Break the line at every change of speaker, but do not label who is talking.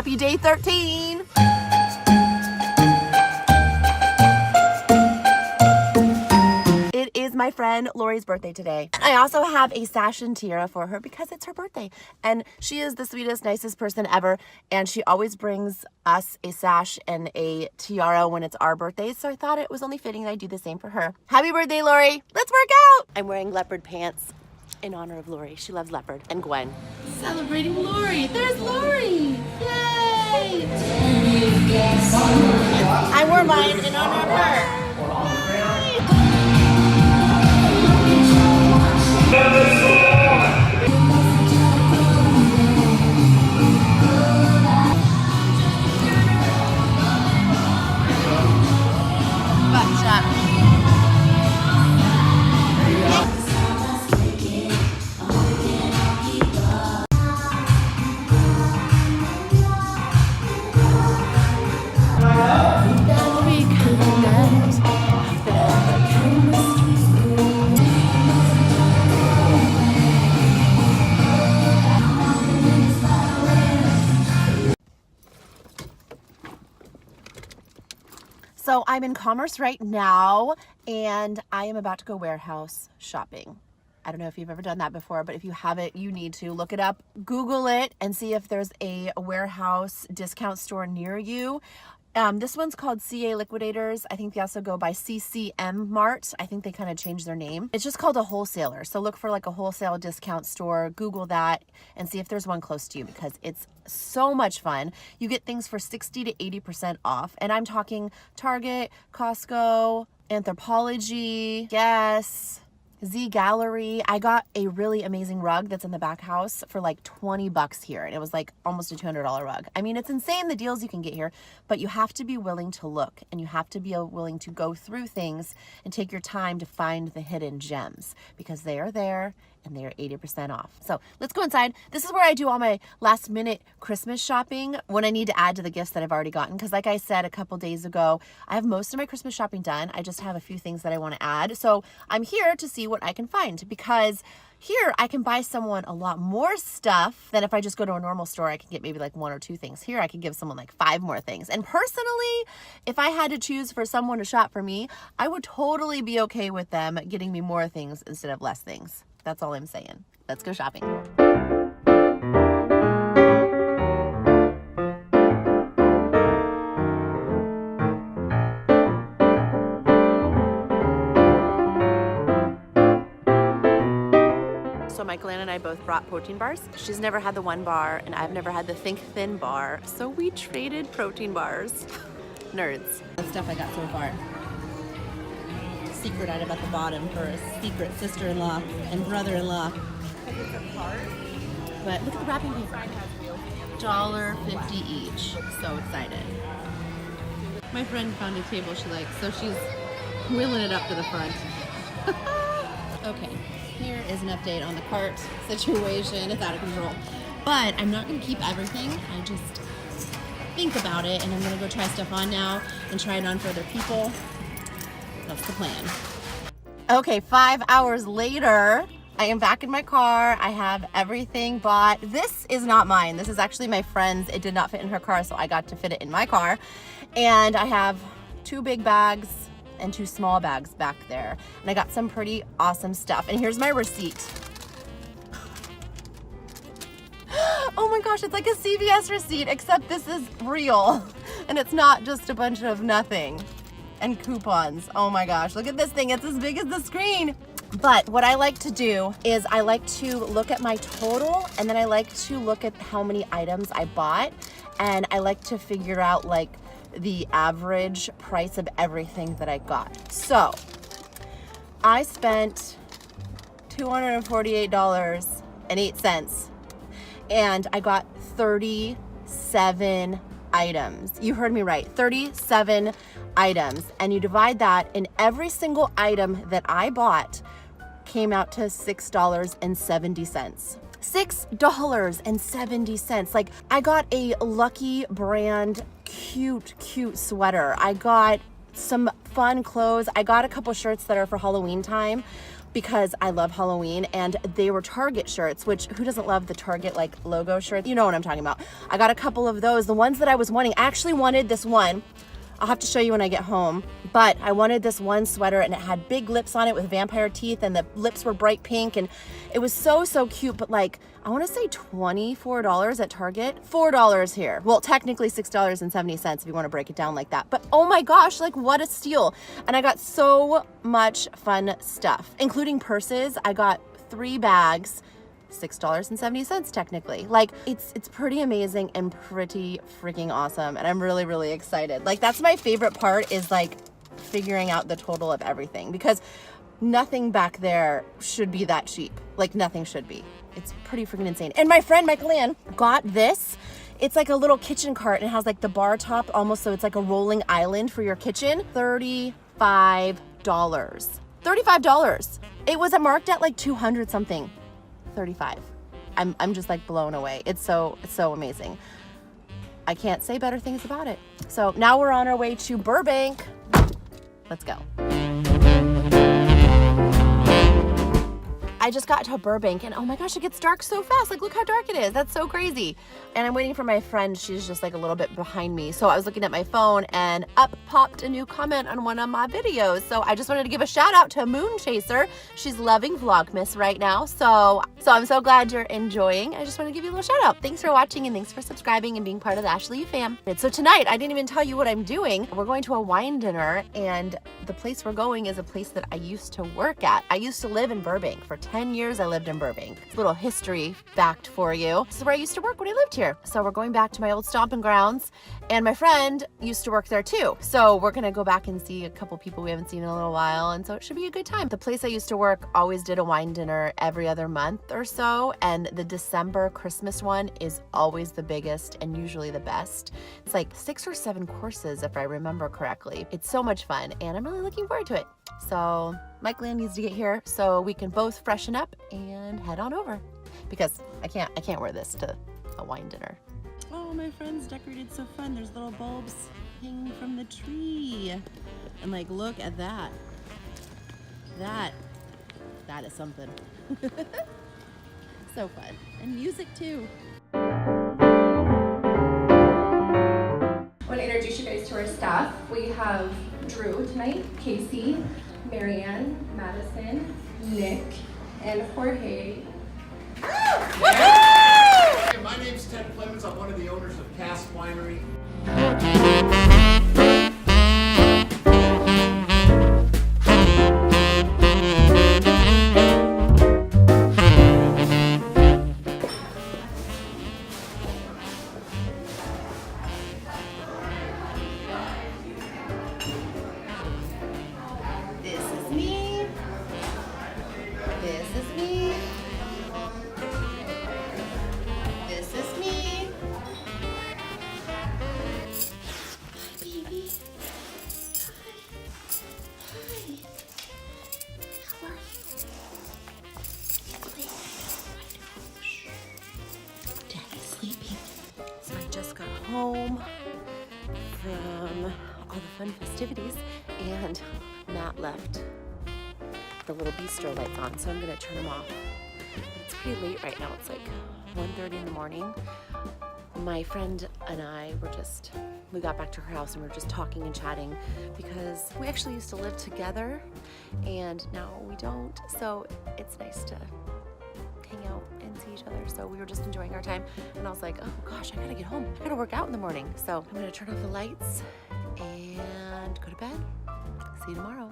Happy day 13. It is my friend Lori's birthday today. I also have a sash and tiara for her because it's her birthday. And she is the sweetest, nicest person ever. And she always brings us a sash and a tiara when it's our birthday. So I thought it was only fitting that I do the same for her. Happy birthday, Lori. Let's work out. I'm wearing leopard pants in honor of Lori. She loves leopard. And Gwen. Celebrating Lori. There's Lori. Yay. I wore mine in honor of her. So I'm in Commerce right now and I am about to go warehouse shopping. I don't know if you've ever done that before, but if you haven't, you need to look it up, Google it, and see if there's a warehouse discount store near you. This one's called CA Liquidators. I think they also go by CCM Mart. I think they kind of changed their name. It's just called a wholesaler. So look for like a wholesale discount store, Google that, and see if there's one close to you because it's so much fun. You get things for 60 to 80% off. And I'm talking Target, Costco, Anthropologie, Guess, Z Gallery. I got a really amazing rug that's in the back house for like 20 bucks here. And it was like almost a $200 rug. I mean, it's insane the deals you can get here, but you have to be willing to look and you have to be willing to go through things and take your time to find the hidden gems because they are there and they are 80% off. So let's go inside. This is where I do all my last minute Christmas shopping when I need to add to the gifts that I've already gotten. Because like I said a couple days ago, I have most of my Christmas shopping done. I just have a few things that I want to add. So I'm here to see what I can find because here I can buy someone a lot more stuff than if I just go to a normal store. I can get maybe like 1 or 2 things. Here I can give someone like 5 more things. And personally, if I had to choose for someone to shop for me, I would totally be okay with them getting me more things instead of less things. That's all I'm saying. Let's go shopping. So Michael Ann and I both brought protein bars. She's never had the 1 bar and I've never had the Think Thin bar. So we traded protein bars. Nerds. The stuff I got so far. Secret item at the bottom for a secret sister-in-law and brother-in-law. But look at the wrapping paper. $1.50 each. So excited. My friend found a table she likes, so she's wheeling it up to the front. Okay, here is an update on the cart situation. It's out of control. But I'm not going to keep everything. I just think about it, and I'm going to go try stuff on now and try it on for other people. That's the plan. Okay, 5 hours later, I am back in my car. I have everything bought. This is not mine. This is actually my friend's. It did not fit in her car, so I got to fit it in my car. And I have 2 big bags and 2 small bags back there. And I got some pretty awesome stuff. And here's my receipt. Oh my gosh, it's like a CVS receipt, except this is real. And it's not just a bunch of nothing. And coupons. Oh my gosh, look at this thing. It's as big as the screen. But what I like to do is I like to look at my total and then I like to look at how many items I bought and I like to figure out like the average price of everything that I got. So I spent $248.08 and I got 37 items. You heard me right, 37 items. And you divide that, and every single item that I bought came out to $6.70. $6.70. Like, I got a Lucky brand cute sweater. I got some fun clothes. I got a couple shirts that are for Halloween time, because I love Halloween, and they were Target shirts, which who doesn't love the Target like logo shirt? You know what I'm talking about. I got a couple of those. The ones that I was wanting, I actually wanted this one. I'll have to show you when I get home, but I wanted this one sweater and it had big lips on it with vampire teeth and the lips were bright pink and it was so cute, but like, I wanna say $24 at Target, $4 here. Well, technically $6.70 if you wanna break it down like that, but oh my gosh, like what a steal. And I got so much fun stuff, including purses. I got 3 bags, $6.70 technically. Like it's pretty amazing and pretty freaking awesome, and I'm really excited. Like that's my favorite part, is like figuring out the total of everything, because nothing back there should be that cheap. Like nothing should be. It's pretty freaking insane. And my friend Michael Ann got this. It's like a little kitchen cart and it has like the bar top almost, so it's like a rolling island for your kitchen. $35. $35. It was marked at like 200 something. 35. I'm just like blown away. It's so amazing. I can't say better things about it. So now we're on our way to Burbank. Let's go. I just got to Burbank and oh my gosh, it gets dark so fast. Like look how dark it is. That's so crazy. And I'm waiting for my friend. She's just like a little bit behind me. So I was looking at my phone and up popped a new comment on one of my videos. So I just wanted to give a shout out to Moon Chaser. She's loving Vlogmas right now. So I'm so glad you're enjoying. I just want to give you a little shout out. Thanks for watching and thanks for subscribing and being part of the Ashley fam. So tonight, I didn't even tell you what I'm doing. We're going to a wine dinner and the place we're going is a place that I used to work at. I used to live in Burbank for 10 years. I lived in Burbank. It's a little history fact for you. This is where I used to work when I lived here. So we're going back to my old stomping grounds, and my friend used to work there too. So we're gonna go back and see a couple people we haven't seen in a little while, and so it should be a good time. The place I used to work always did a wine dinner every other month or so, and the December Christmas one is always the biggest and usually the best. It's like 6 or 7 courses if I remember correctly. It's so much fun and I'm really looking forward to it. So Mike Land needs to get here so we can both freshen up and head on over, because I can't wear this to a wine dinner. Oh, my friends decorated so fun. There's little bulbs hanging from the tree. And like, look at that. That is something. So fun. And music too.
I want to introduce you guys to our staff. We have Drew tonight, Casey, Marianne, Madison, Nick, and Jorge.
Hey, my name's Ted Clemens. I'm one of the owners of Cask Winery.
This is me. This is me. This is me. Hi, baby. Hi. How are you? Daddy's sleeping. So I just got home from all the fun festivities, and Matt left the little bistro lights on, so I'm gonna turn them off. But it's pretty late right now. It's like 1:30 in the morning. My friend and I we got back to her house and we were just talking and chatting, because we actually used to live together and now we don't. So it's nice to hang out and see each other. So we were just enjoying our time, and I was like, oh gosh, I gotta get home. I gotta work out in the morning. So I'm gonna turn off the lights and go to bed. See you tomorrow.